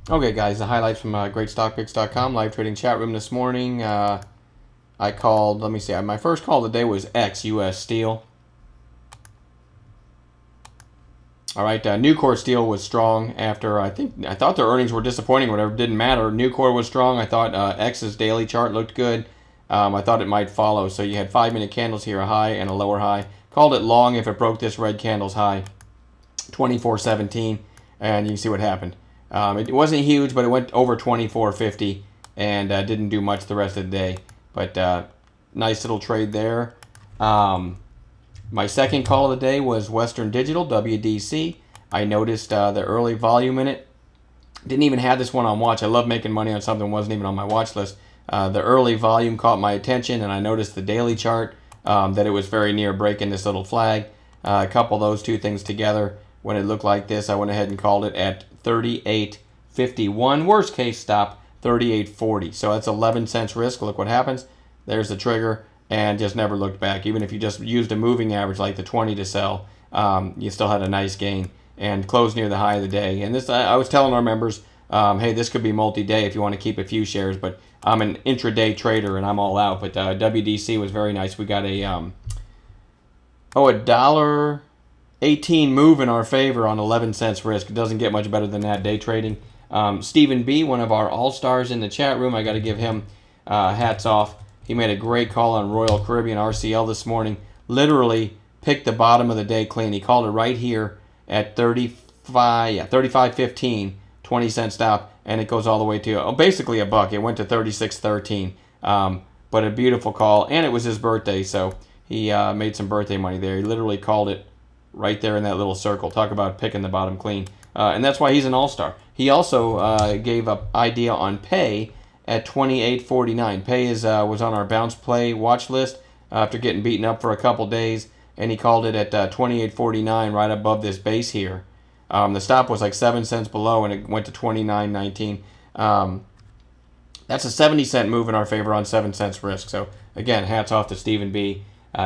Okay, guys, the highlights from GreatStockPicks.com live trading chat room this morning. I called, let me see, my first call today was X US Steel. All right, Nucor Steel was strong after I thought their earnings were disappointing. Whatever, didn't matter. Nucor was strong. I thought X's daily chart looked good. I thought it might follow. So you had 5-minute candles here, a high and a lower high. Called it long if it broke this red candle's high, 24.17, and you can see what happened. It wasn't huge, but it went over 24.50 and didn't do much the rest of the day. But nice little trade there. My second call of the day was Western Digital, WDC. I noticed the early volume in it. Didn't even have this one on watch. I love making money on something that wasn't even on my watch list. The early volume caught my attention, and I noticed the daily chart that it was very near breaking this little flag. Couple those two things together. When it looked like this, I went ahead and called it at 38.51. Worst case stop, 38.40. So that's 11 cents risk. Look what happens. There's the trigger, and just never looked back. Even if you just used a moving average like the 20 to sell, you still had a nice gain and closed near the high of the day. And this, I was telling our members, hey, this could be multi-day if you want to keep a few shares, but I'm an intraday trader and I'm all out. But WDC was very nice. We got a $1.18 move in our favor on 11 cents risk. It doesn't get much better than that day trading. Stephen B, one of our all-stars in the chat room, I got to give him hats off. He made a great call on Royal Caribbean RCL this morning. Literally picked the bottom of the day clean. He called it right here at 35.15, 20 cent stop, and it goes all the way to basically a buck. It went to 36.13. But a beautiful call, and it was his birthday, so he made some birthday money there. He literally called it right there in that little circle. Talk about picking the bottom clean. And that's why he's an all-star. He also gave up idea on Pay at 28.49. Pay was on our bounce play watch list after getting beaten up for a couple days, and he called it at 28.49, right above this base here. The stop was like 7 cents below, and it went to 29.19. That's a 70-cent move in our favor on 7 cents risk. So again, hats off to Stephen B.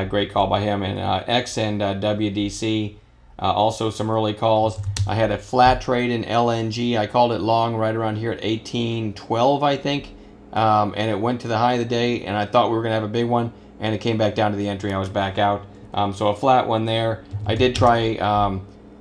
Great call by him. And X and WDC, also some early calls. I had a flat trade in LNG. I called it long right around here at 18.12, I think. And it went to the high of the day, and I thought we were going to have a big one, and it came back down to the entry. I was back out. So a flat one there. I did try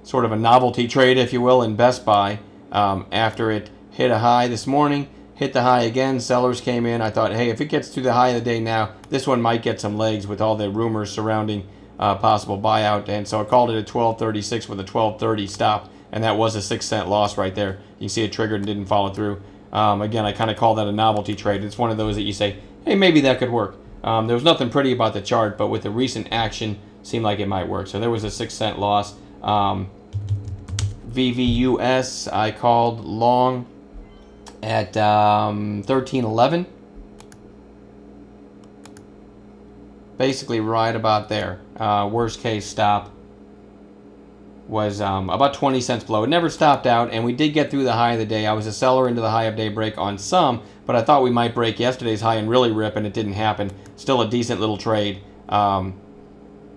sort of a novelty trade, if you will, in Best Buy after it hit a high this morning. Hit the high again. Sellers came in. I thought, hey, if it gets to the high of the day now, this one might get some legs with all the rumors surrounding possible buyout. And so I called it at 12.36 with a 12.30 stop, and that was a 6-cent loss right there. You can see it triggered and didn't follow through. Again, I kind of call that a novelty trade. It's one of those that you say, hey, maybe that could work. There was nothing pretty about the chart, but with the recent action, seemed like it might work. So there was a 6-cent loss. VVUS, I called long at 13.11. Basically right about there. Worst case stop was about 20 cents below. It never stopped out, and we did get through the high of the day. I was a seller into the high of day break on some, but I thought we might break yesterday's high and really rip, and it didn't happen. Still a decent little trade. You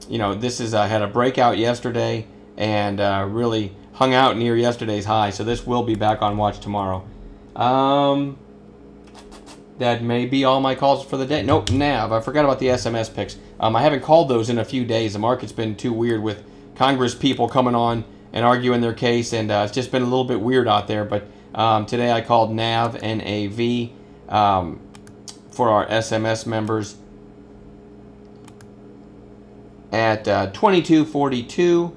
know, this is had a breakout yesterday and really hung out near yesterday's high, so this will be back on watch tomorrow. That may be all my calls for the day. Nope, NAV. I forgot about the SMS picks. I haven't called those in a few days. The market's been too weird with Congress people coming on and arguing their case, and it's just been a little bit weird out there. But today I called NAV, N-A-V, for our SMS members at 22.42.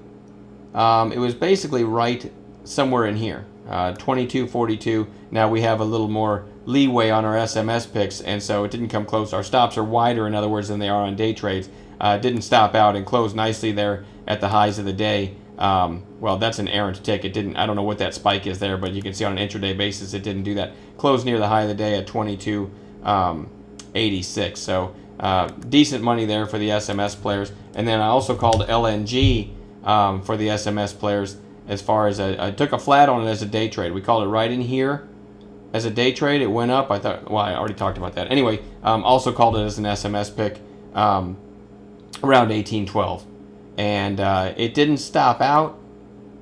It was basically right somewhere in here, 22.42. Now we have a little more leeway on our SMS picks, and so it didn't come close. Our stops are wider, in other words, than they are on day trades. Didn't stop out and closed nicely there at the highs of the day. Well, that's an errant tick. It didn't. I don't know what that spike is there, but you can see on an intraday basis it didn't do that. Closed near the high of the day at 22.86. So decent money there for the SMS players. And then I also called LNG for the SMS players. As far as I took a flat on it as a day trade. We called it right in here as a day trade. It went up. I thought, well, I already talked about that. Anyway, also called it as an SMS pick around 18.12. And it didn't stop out.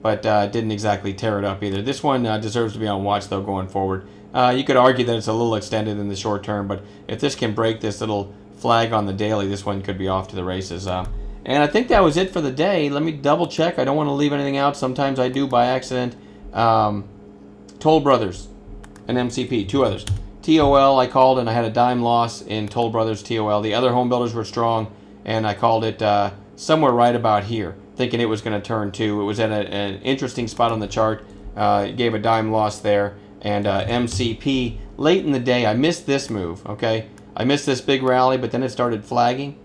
but didn't exactly tear it up either. This one deserves to be on watch, though, going forward. You could argue that it's a little extended in the short term, but if this can break this little flag on the daily, this one could be off to the races. And I think that was it for the day. Let me double check. I don't want to leave anything out. Sometimes I do by accident. Toll Brothers and MCP, two others. TOL I called, and I had a dime loss in Toll Brothers TOL. The other home builders were strong, and I called it somewhere right about here, thinking it was going to turn too. It was at an interesting spot on the chart. It gave a dime loss there. And MCP, late in the day, I missed this move, okay? I missed this big rally, but then it started flagging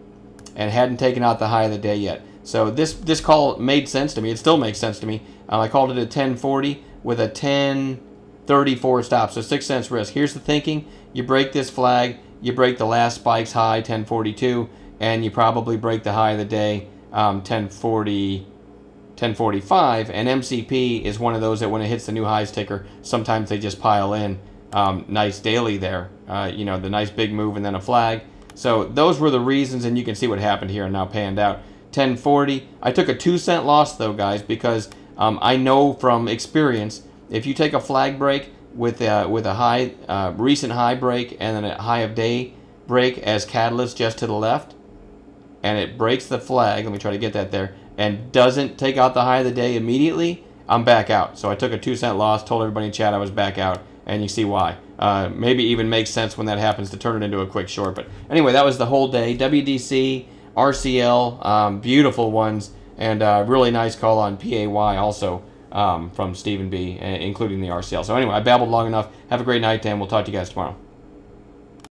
and hadn't taken out the high of the day yet. So this call made sense to me. It still makes sense to me. I called it a 1040 with a 1034 stop, so 6 cents risk. Here's the thinking. You break this flag, you break the last spike's high, 1042, and you probably break the high of the day, 1045, and MCP is one of those that when it hits the new highs ticker, sometimes they just pile in. Nice daily there, you know, the nice big move and then a flag. So those were the reasons, and you can see what happened here and now panned out. 1040. I took a 2 cent loss though, guys, because I know from experience if you take a flag break with a high recent high break and then a high of day break as catalyst just to the left, and it breaks the flag. Let me try to get that there. And doesn't take out the high of the day immediately, I'm back out. So I took a 2 cent loss, told everybody in chat I was back out, and you see why. Maybe even makes sense when that happens to turn it into a quick short. But anyway, that was the whole day. WDC, RCL, beautiful ones, and really nice call on PAY also from Stephen B, including the RCL. So anyway, I babbled long enough. Have a great night, and we'll talk to you guys tomorrow.